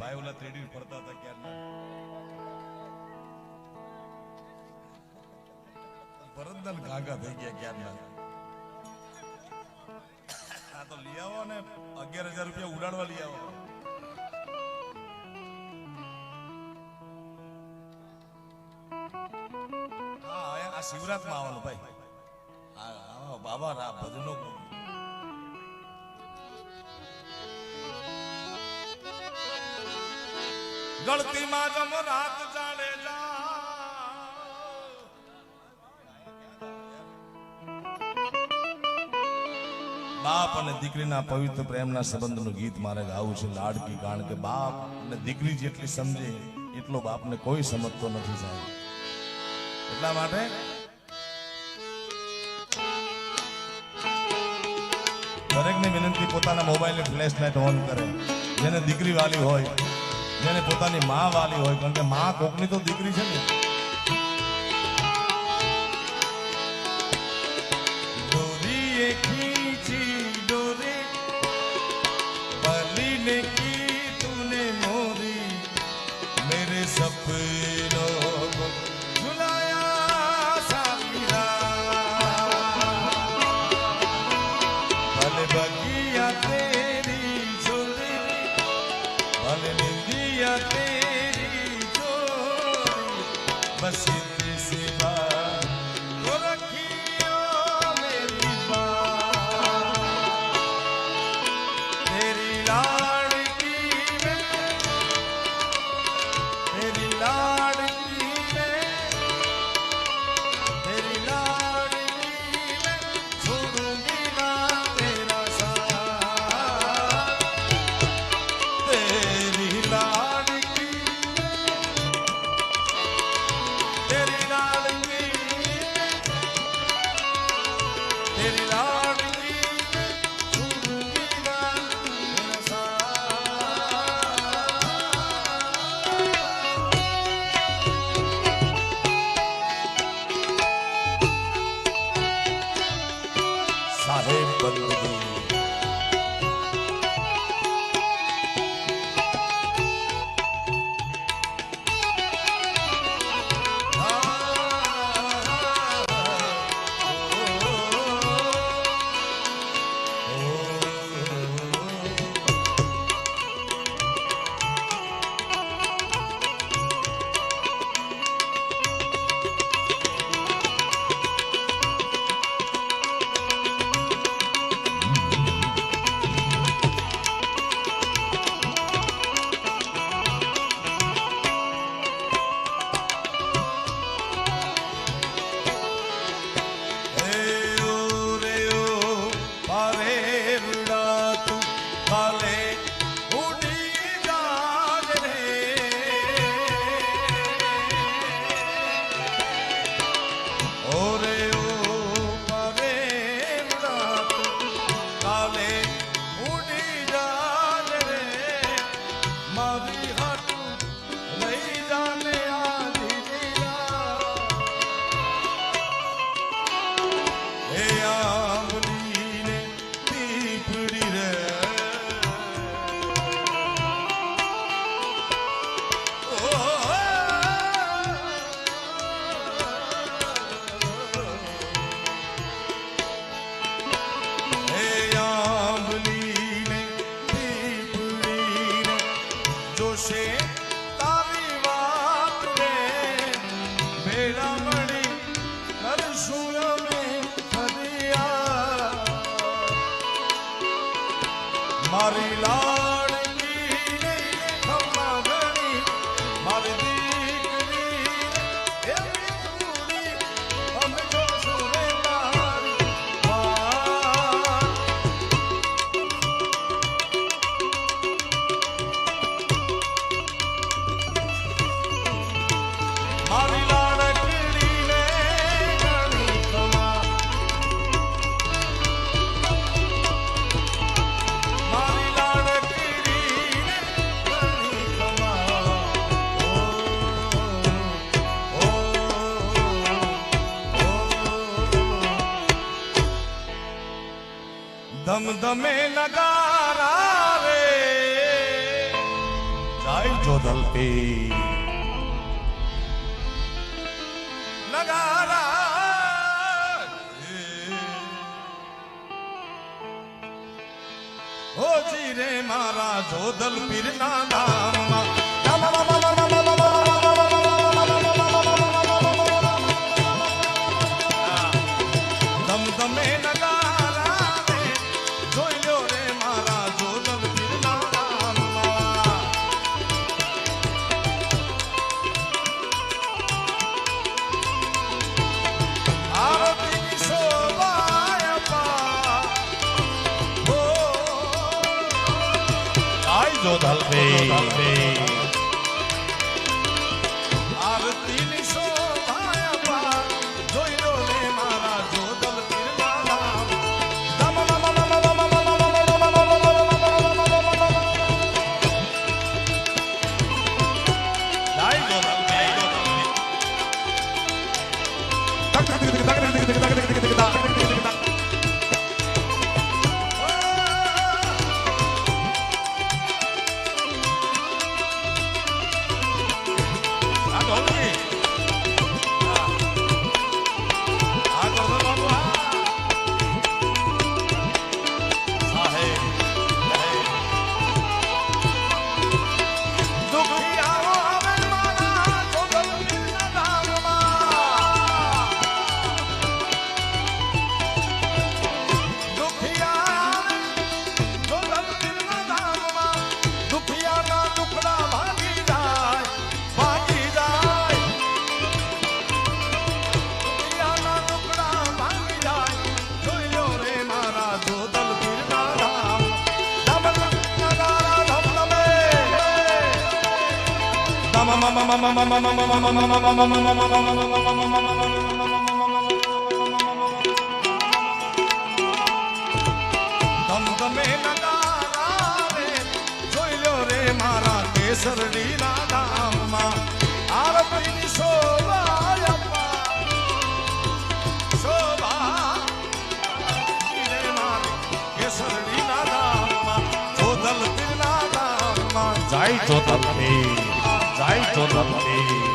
ભાઈ ઓલા ત્રેડી ફરતા હતા ક્યારના ભરતદાન ગાગા થઈ ગયા ક્યારના આ તો લઈ આવો ને 11,000 રૂપિયા ઉડાડવા લઈ આવો આ શિવરાત માં આવવાનું ભાઈ બાબા રા ભજનો ગળતી માં જમ રાત ચાલે બાપ અને દીકરીના પવિત્ર પ્રેમના સંબંધનું ગીત મારે ગાવું છે લાડકી, કારણ કે બાપ અને દીકરી જેટલી સમજે એટલો બાપને કોઈ સમજતો નથી સાહેબ. એટલા માટે દરેકને વિનંતી પોતાના મોબાઈલની ફ્લેશ લાઇટ ઓન કરે, જેને દીકરી વાલી હોય, જેને પોતાની માં વાલી હોય, કારણ કે માં કોકની તો દીકરી છે ને. ડોરી ખીંચી ડોરી બલી ને કી તુને મોરી મેરે સપનો बस इतने सिवा तो रखियो मेरी बात तेरी लाडकी में तेरी लाडकी में तेरी लाडकी में छोड़ूंगी ना तेरा साथ तेरी लाडकी तेरी लाडकी तेरी लाडकी छोड़ूंगी ना तेरा साथ साहेब बंदगी મારી લાડકી ને ખમ્મા ઘણી મારી દીકરી એવી પૂરી અમે જોશું રે મારી મારી લાડકી ને ઘણી ખમ્મા ધમધમે નગારા રે જાય જોધલ પીર નગારા હોજી રે મારા જોધલ પીરના નામમાં ધમધમે નગારા રે જોઈ લો રે મારા જોધલ પીરના નામમાં આરતીની શોભાય પા ઓ જાય જોધલ પીર આરતીની શોભાય પા જોઈ લો રે મારા જોધલ પીરના નામ જાય જોધલ ધમધમે નગારા રે જોઈ લો રે મારા કેસરડીના ધામમાં આરતીની શોભાય પા શોભા રે મારા કેસરડીના ધામમાં જોધલ પીરના ધામમાં જાય જોધલ પીર જાય જોધલ પીર